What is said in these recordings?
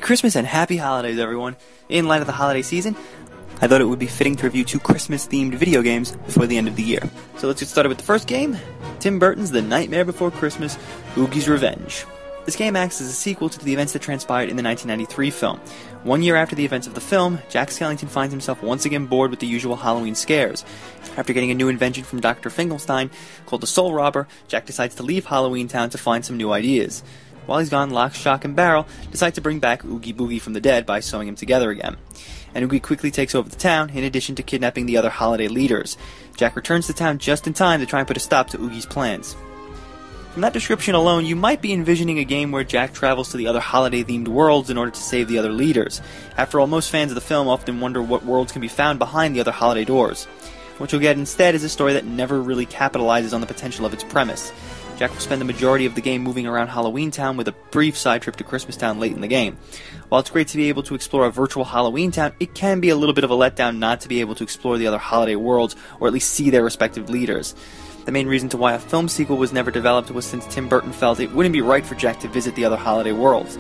Christmas and happy holidays, everyone. In light of the holiday season, I thought it would be fitting to review 2 Christmas-themed video games before the end of the year. So let's get started with the first game, Tim Burton's The Nightmare Before Christmas, Oogie's Revenge. This game acts as a sequel to the events that transpired in the 1993 film. 1 year after the events of the film, Jack Skellington finds himself once again bored with the usual Halloween scares. After getting a new invention from Dr. Finkelstein called the Soul Robber, Jack decides to leave Halloween Town to find some new ideas. While he's gone, Lock, Shock, and Barrel decide to bring back Oogie Boogie from the dead by sewing him together again. And Oogie quickly takes over the town, in addition to kidnapping the other holiday leaders. Jack returns to town just in time to try and put a stop to Oogie's plans. From that description alone, you might be envisioning a game where Jack travels to the other holiday-themed worlds in order to save the other leaders. After all, most fans of the film often wonder what worlds can be found behind the other holiday doors. What you'll get instead is a story that never really capitalizes on the potential of its premise. Jack will spend the majority of the game moving around Halloween Town with a brief side trip to Christmas Town late in the game. While it's great to be able to explore a virtual Halloween Town, it can be a little bit of a letdown not to be able to explore the other holiday worlds, or at least see their respective leaders. The main reason to why a film sequel was never developed was since Tim Burton felt it wouldn't be right for Jack to visit the other holiday worlds.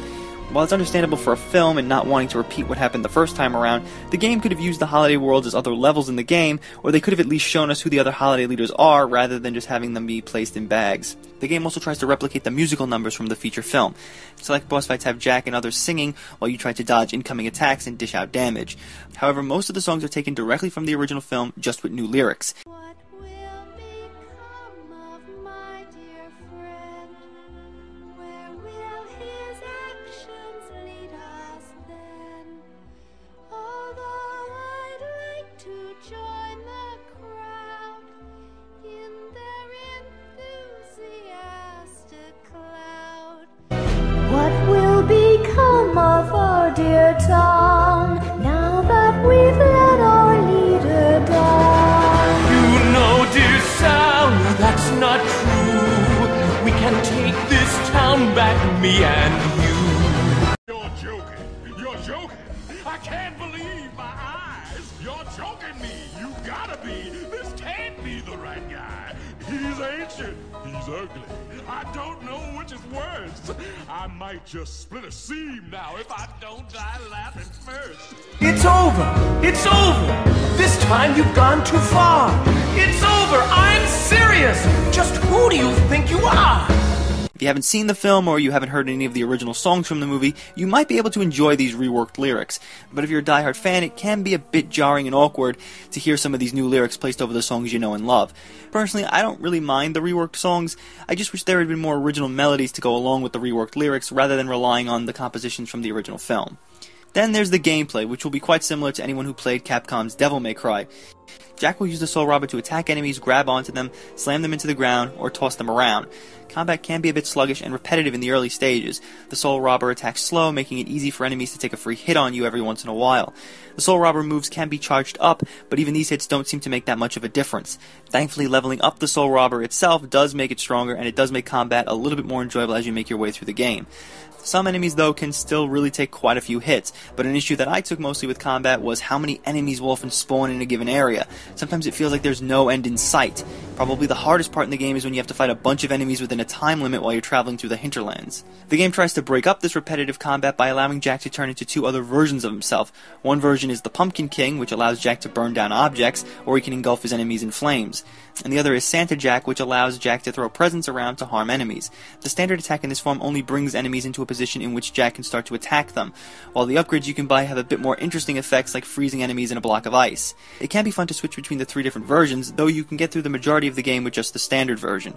While it's understandable for a film and not wanting to repeat what happened the first time around, the game could have used the holiday worlds as other levels in the game, or they could have at least shown us who the other holiday leaders are, rather than just having them be placed in bags. The game also tries to replicate the musical numbers from the feature film. Select boss fights have Jack and others singing, while you try to dodge incoming attacks and dish out damage. However, most of the songs are taken directly from the original film, just with new lyrics. Of our dear town, now that we've let our leader down. You know, dear Sally, that's not true. We can take this town back, me and you. You're joking. You're joking. I can't believe my eyes. You're joking me. You gotta be. This can't be the right guy. He's ancient. He's ugly. I don't know which is worse. I might just split a seam now if I don't die laughing first. It's over. It's over. This time you've gone too far. It's over. I'm serious. Just who do you think you are? If you haven't seen the film or you haven't heard any of the original songs from the movie, you might be able to enjoy these reworked lyrics. But if you're a diehard fan, it can be a bit jarring and awkward to hear some of these new lyrics placed over the songs you know and love. Personally, I don't really mind the reworked songs. I just wish there had been more original melodies to go along with the reworked lyrics rather than relying on the compositions from the original film. Then there's the gameplay, which will be quite similar to anyone who played Capcom's Devil May Cry. Jack will use the Soul Robber to attack enemies, grab onto them, slam them into the ground, or toss them around. Combat can be a bit sluggish and repetitive in the early stages. The Soul Robber attacks slow, making it easy for enemies to take a free hit on you every once in a while. The Soul Robber moves can be charged up, but even these hits don't seem to make that much of a difference. Thankfully, leveling up the Soul Robber itself does make it stronger, and it does make combat a little bit more enjoyable as you make your way through the game. Some enemies, though, can still really take quite a few hits, but an issue that I took mostly with combat was how many enemies will often spawn in a given area. Sometimes it feels like there's no end in sight. Probably the hardest part in the game is when you have to fight a bunch of enemies within a time limit while you're traveling through the hinterlands. The game tries to break up this repetitive combat by allowing Jack to turn into 2 other versions of himself. One version is the Pumpkin King, which allows Jack to burn down objects, or he can engulf his enemies in flames. And the other is Santa Jack, which allows Jack to throw presents around to harm enemies. The standard attack in this form only brings enemies into a position in which Jack can start to attack them, while the upgrades you can buy have a bit more interesting effects like freezing enemies in a block of ice. It can be fun to switch between the 3 different versions, though you can get through the majority of the game with just the standard version.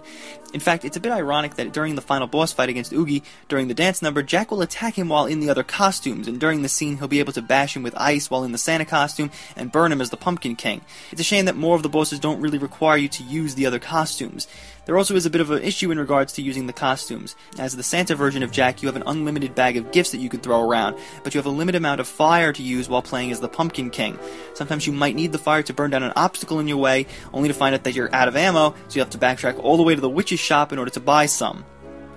In fact, it's a bit ironic that during the final boss fight against Oogie, during the dance number, Jack will attack him while in the other costumes, and during the scene he'll be able to bash him with ice while in the Santa costume and burn him as the Pumpkin King. It's a shame that more of the bosses don't really require you to use the other costumes. There also is a bit of an issue in regards to using the costumes. As the Santa version of Jack, you have an unlimited bag of gifts that you can throw around, but you have a limited amount of fire to use while playing as the Pumpkin King. Sometimes you might need the fire to burn down an obstacle in your way, only to find out that you're out of ammo, so you have to backtrack all the way to the witch's shop in order to buy some.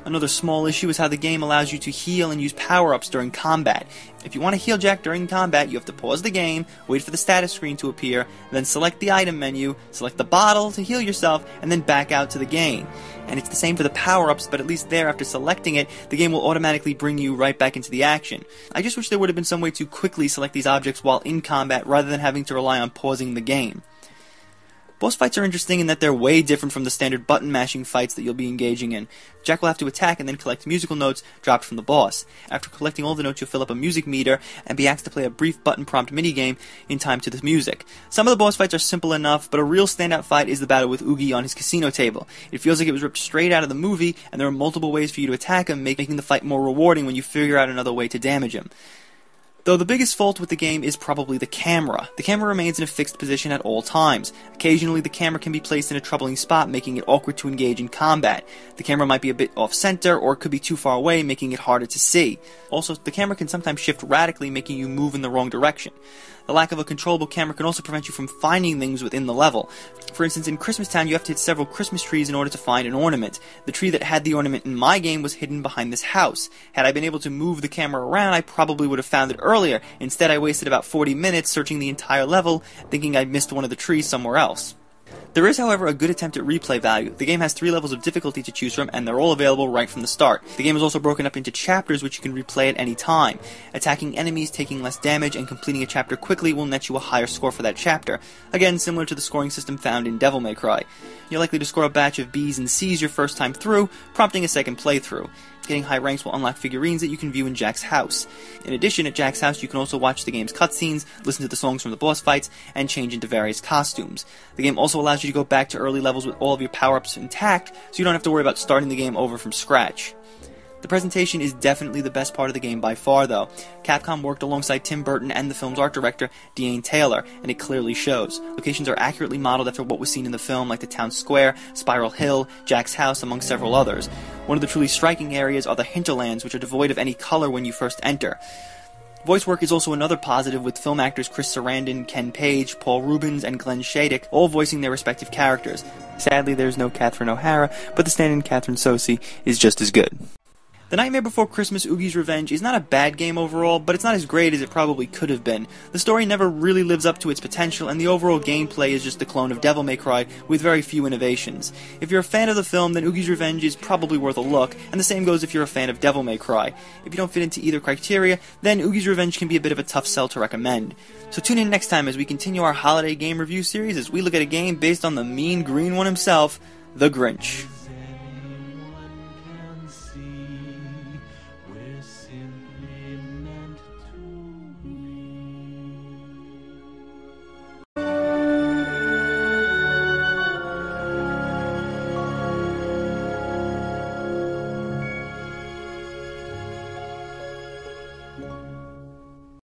Another small issue is how the game allows you to heal and use power-ups during combat. If you want to heal Jack during combat, you have to pause the game, wait for the status screen to appear, then select the item menu, select the bottle to heal yourself, and then back out to the game. And it's the same for the power-ups, but at least there, after selecting it, the game will automatically bring you right back into the action. I just wish there would have been some way to quickly select these objects while in combat rather than having to rely on pausing the game. Boss fights are interesting in that they're way different from the standard button-mashing fights that you'll be engaging in. Jack will have to attack and then collect musical notes dropped from the boss. After collecting all the notes, you'll fill up a music meter and be asked to play a brief button prompt minigame in time to the music. Some of the boss fights are simple enough, but a real standout fight is the battle with Oogie on his casino table. It feels like it was ripped straight out of the movie, and there are multiple ways for you to attack him, making the fight more rewarding when you figure out another way to damage him. Though the biggest fault with the game is probably the camera. The camera remains in a fixed position at all times. Occasionally the camera can be placed in a troubling spot, making it awkward to engage in combat. The camera might be a bit off-center, or it could be too far away, making it harder to see. Also, the camera can sometimes shift radically, making you move in the wrong direction. The lack of a controllable camera can also prevent you from finding things within the level. For instance, in Christmas Town, you have to hit several Christmas trees in order to find an ornament. The tree that had the ornament in my game was hidden behind this house. Had I been able to move the camera around, I probably would have found it earlier. Instead, I wasted about 40 minutes searching the entire level, thinking I'd missed one of the trees somewhere else. There is, however, a good attempt at replay value. The game has 3 levels of difficulty to choose from, and they're all available right from the start. The game is also broken up into chapters, which you can replay at any time. Attacking enemies, taking less damage, and completing a chapter quickly will net you a higher score for that chapter. Again, similar to the scoring system found in Devil May Cry. You're likely to score a batch of B's and C's your first time through, prompting a second playthrough. Getting high ranks will unlock figurines that you can view in Jack's house. In addition, at Jack's house you can also watch the game's cutscenes, listen to the songs from the boss fights, and change into various costumes. The game also allows you to go back to early levels with all of your power-ups intact, so you don't have to worry about starting the game over from scratch. The presentation is definitely the best part of the game by far, though. Capcom worked alongside Tim Burton and the film's art director, Deane Taylor, and it clearly shows. Locations are accurately modeled after what was seen in the film, like the town square, Spiral Hill, Jack's house, among several others. One of the truly striking areas are the hinterlands, which are devoid of any color when you first enter. Voice work is also another positive, with film actors Chris Sarandon, Ken Page, Paul Rubens, and Glenn Shadix all voicing their respective characters. Sadly, there's no Catherine O'Hara, but the stand-in Catherine Sosi is just as good. The Nightmare Before Christmas Oogie's Revenge is not a bad game overall, but it's not as great as it probably could have been. The story never really lives up to its potential, and the overall gameplay is just a clone of Devil May Cry with very few innovations. If you're a fan of the film, then Oogie's Revenge is probably worth a look, and the same goes if you're a fan of Devil May Cry. If you don't fit into either criteria, then Oogie's Revenge can be a bit of a tough sell to recommend. So tune in next time as we continue our holiday game review series as we look at a game based on the mean green one himself, the Grinch.